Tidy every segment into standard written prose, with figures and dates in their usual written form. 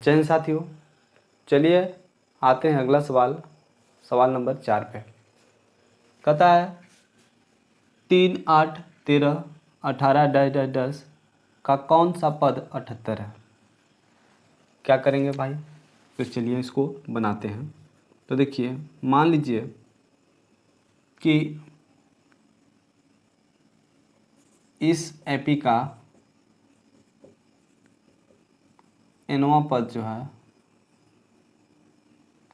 चयन साथियों, चलिए आते हैं अगला सवाल, सवाल नंबर 4 पे। कहता है 3, 8, 13, 18 डैश डैश डैश का कौन सा पद 78 है। क्या करेंगे भाई? तो चलिए इसको बनाते हैं। तो देखिए, मान लीजिए कि इस एपी का nवां पद जो है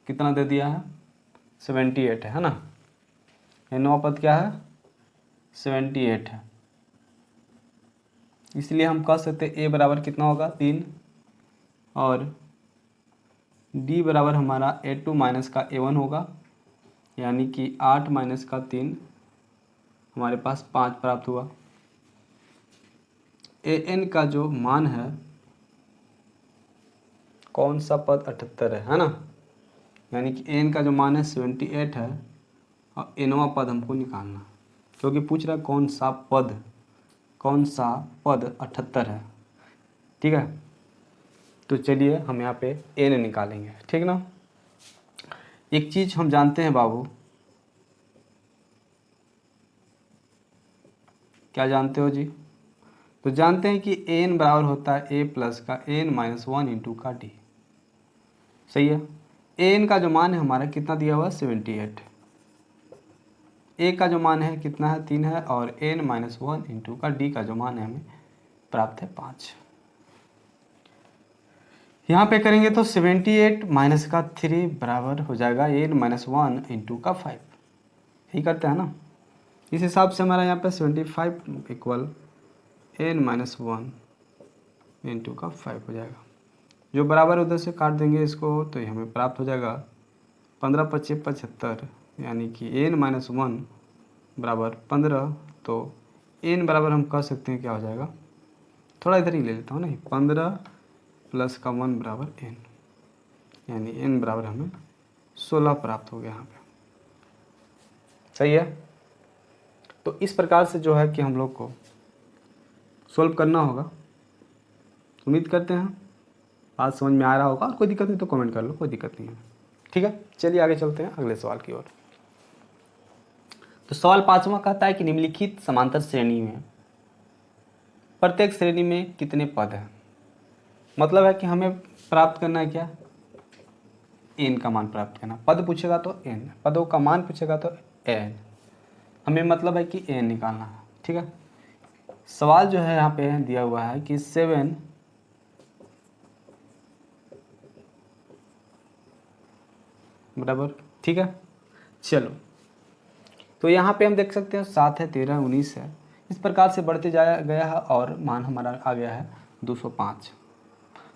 कितना दे दिया है? 78 है ना। nवां पद क्या है? 78 है। इसलिए हम कह सकते हैं a बराबर कितना होगा? 3, और d बराबर हमारा a2 माइनस का a1 होगा, यानी कि 8 माइनस का 3 हमारे पास 5 प्राप्त हुआ। an का जो मान है, कौन सा पद 78 है ना, यानी कि an का जो मान है 78 है और nवां पद हमको निकालना, क्योंकि पूछ रहा है कौन सा पद 78 है। ठीक है, तो चलिए हम यहाँ पे n निकालेंगे, ठीक ना। एक चीज हम जानते हैं बाबू, क्या जानते हो जी? तो जानते हैं कि n बराबर होता है a प्लस का n माइनस 1 इंटू का d। सही है। an का जो मान है हमारा कितना दिया हुआ? 78। a का जो मान है कितना है? 3 है, और n माइनस 1 इंटू का d का जो मान है हमें प्राप्त है 5। यहाँ पे करेंगे तो 78 माइनस का 3 बराबर हो जाएगा n माइनस 1 इंटू का 5। यही करते हैं ना। इस हिसाब से हमारा यहाँ पे 75 इक्वल n माइनस 1 इंटू का 5 हो जाएगा, जो बराबर उधर से काट देंगे इसको, तो ये हमें प्राप्त हो जाएगा 15 25 75, यानी कि n माइनस 1 बराबर 15। तो n बराबर हम कह सकते हैं क्या हो जाएगा, थोड़ा इधर ही ले लेता हूँ नहीं, 15 प्लस का 1 बराबर n, यानी n बराबर हमें 16 प्राप्त हो गया यहाँ पे। सही है। तो इस प्रकार से जो है कि हम लोग को सोल्व करना होगा। उम्मीद करते हैं बात समझ में आ रहा होगा, और कोई दिक्कत नहीं तो कमेंट कर लो, कोई दिक्कत नहीं है। ठीक है, चलिए आगे चलते हैं अगले सवाल की ओर। तो सवाल 5वां कहता है कि निम्नलिखित समांतर श्रेणी में प्रत्येक श्रेणी में कितने पद हैं। मतलब है कि हमें प्राप्त करना है क्या? n का मान प्राप्त करना। पद पूछेगा तो n, पदों का मान पूछेगा तो n, हमें मतलब है कि n निकालना है। ठीक है, सवाल जो है यहाँ पे दिया हुआ है कि 7 बराबर, ठीक है। चलो, तो यहाँ पे हम देख सकते हैं 7 है, 13, 19 है, इस प्रकार से बढ़ते जाया गया है और मान हमारा आ गया है 205।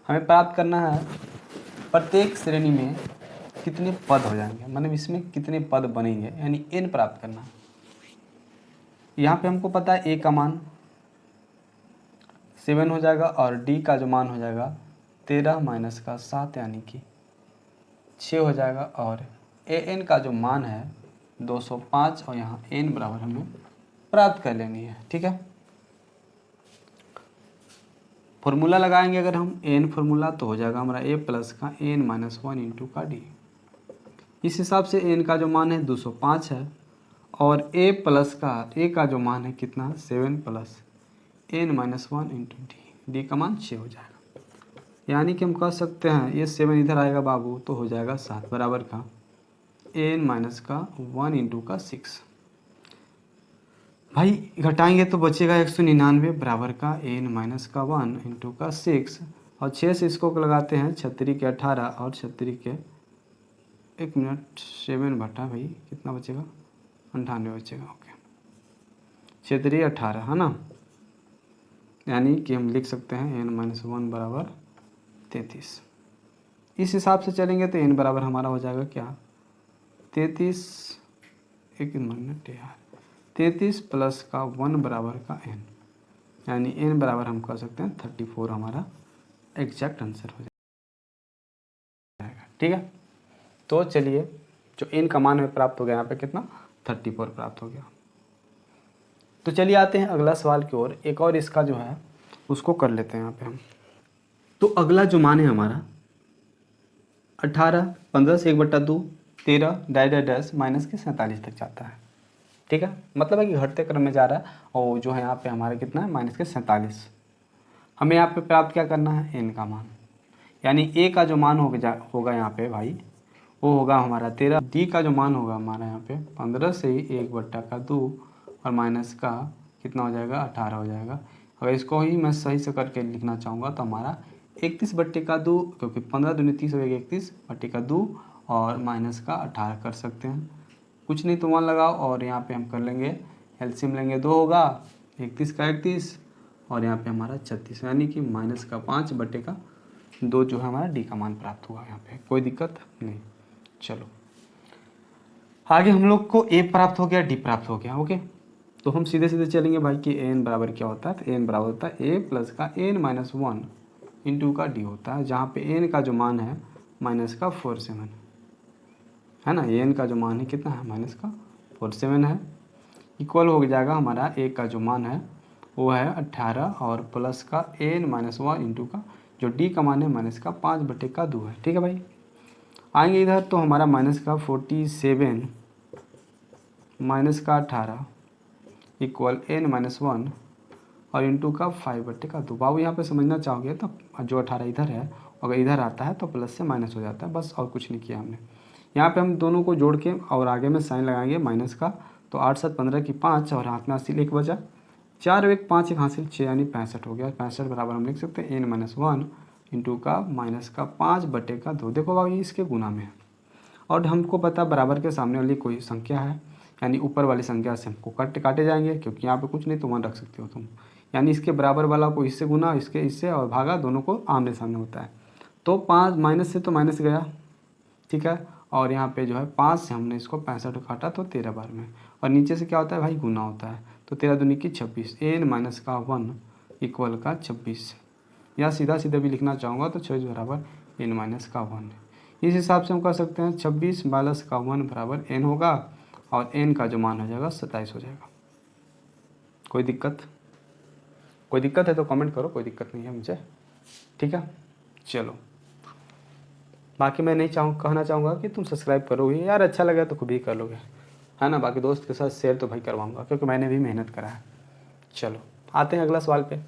हमें प्राप्त करना है प्रत्येक श्रेणी में कितने पद हो जाएंगे, मतलब इसमें कितने पद बनेंगे, यानी n प्राप्त करना है। यहाँ पे हमको पता है a का मान 7 हो जाएगा और d का जो मान हो जाएगा 13 माइनस का 7, यानी कि 6 हो जाएगा, और an का जो मान है 205, और यहाँ n बराबर हमें प्राप्त कर लेनी है। ठीक है, फॉर्मूला लगाएंगे अगर हम n फार्मूला, तो हो जाएगा हमारा a प्लस का n माइनस 1 इंटू का d। इस हिसाब से n का जो मान है 205 है, और a प्लस का जो मान है कितना? 7 plus n minus 1 into d का मान 6 हो जाएगा, यानी कि हम कह सकते हैं ये 7 इधर आएगा बाबू, तो हो जाएगा 7 बराबर का n माइनस का 1 इंटू का 6। भाई घटाएंगे तो बचेगा 199 बराबर का n माइनस का 1 इंटू का 6, और 6 से इसको लगाते हैं 36 के 18, और 36 के 1 मिनट 7 बटा भाई कितना बचेगा? 98 बचेगा। ओके, 36 18 है ना, यानी कि हम लिख सकते हैं n माइनस 1 बराबर 33। इस हिसाब से चलेंगे तो n बराबर हमारा हो जाएगा क्या? 33, 1 मिनट यार, 33 प्लस का 1 बराबर का n, यानी n बराबर हम कह सकते हैं 34 हमारा एग्जैक्ट आंसर हो जाएगा। ठीक है, तो चलिए जो n का मान हमें प्राप्त हो गया यहाँ पे कितना? 34 प्राप्त हो गया। तो चलिए आते हैं अगला सवाल की ओर, एक और इसका जो है उसको कर लेते हैं यहाँ पे हम। तो अगला जो मान है हमारा 18, 15 से 1/2, 13 डैश माइनस के 47 तक जाता है। ठीक है, मतलब है कि घटते क्रम में जा रहा है और जो है यहाँ पे हमारा कितना है माइनस के 47। हमें यहाँ पे प्राप्त क्या करना है, एन का मान, यानी ए का जो मान होगा यहाँ पे भाई वो होगा हमारा 13, डी का जो मान होगा हमारा यहाँ पे 15 से ही 1/2 और माइनस का कितना हो जाएगा 18 हो जाएगा। अगर इसको ही मैं सही से करके लिखना चाहूँगा तो हमारा 31/2, क्योंकि 15 दूनी 30 हो जाएगा, 31/2 और माइनस का 18 कर सकते हैं। कुछ नहीं तो 1 लगाओ और यहाँ पे हम कर लेंगे एलसीएम लेंगे, 2 होगा, 31 का 31 और यहाँ पे हमारा 36, यानी कि माइनस का 5/2 जो है हमारा डी का मान प्राप्त हुआ। यहाँ पे कोई दिक्कत नहीं। चलो आगे हम लोग को ए प्राप्त हो गया, डी प्राप्त हो गया। ओके, तो हम सीधे सीधे चलेंगे भाई कि एन बराबर क्या होता है। तो एन बराबर होता है ए प्लस का n-1 इंटू का डी होता है, जहाँ पे एन का जो मान है माइनस का 47 है ना। एन का जो मान है कितना है, माइनस का 47 है। इक्वल हो जाएगा हमारा ए का जो मान है वो है 18 और प्लस का n-1 इंटू का जो डी का मान है माइनस का 5/2 है। ठीक है भाई, आएंगे इधर तो हमारा माइनस का 47 माइनस का 18 इक्वल n-1 और इंटू का 5/2। बाबू यहाँ पे समझना चाहोगे तो जो 18 इधर है अगर इधर आता है तो प्लस से माइनस हो जाता है, बस और कुछ नहीं किया हमने। यहाँ पे हम दोनों को जोड़ के और आगे में साइन लगाएंगे माइनस का, तो 8 7 15 की 5 और हाथ में हासिल 1 बचा, 4 1 5 1 हासिल 6 यानी 65 हो गया। 65 बराबर हम लिख सकते हैं n-1 इंटू का माइनस का 5/2। देखो बाबू ये इसके गुना में है और हमको पता बराबर के सामने वाली कोई संख्या है, यानी ऊपर वाली संख्या से हमको काटे जाएंगे, क्योंकि यहाँ पे कुछ नहीं तो 1 रख सकते हो तुम, यानी इसके बराबर वाला को इससे गुना, इसके इससे और भागा, दोनों को आमने सामने होता है। तो 5 माइनस से तो माइनस गया, ठीक है, और यहाँ पे जो है 5 से हमने इसको 65 काटा तो 13 बार में, और नीचे से क्या होता है भाई गुना होता है, तो 13 दूनी की 26 n-1 इक्वल का 26, या सीधा सीधा भी लिखना चाहूँगा तो 26 बराबर n-1। इस हिसाब से हम कर सकते हैं 26 माइनस का 1 बराबर n होगा और n का जो मान हो जाएगा 27 हो जाएगा। कोई दिक्कत है तो कमेंट करो, कोई दिक्कत नहीं है मुझे, ठीक है। चलो बाकी मैं नहीं कहना चाहूँगा कि तुम सब्सक्राइब करोगे यार, अच्छा लगा तो खुद ही कर लोगे, है ना। बाकी दोस्त के साथ शेयर तो भाई करवाऊँगा, क्योंकि मैंने भी मेहनत करा है। चलो आते हैं अगला सवाल पे।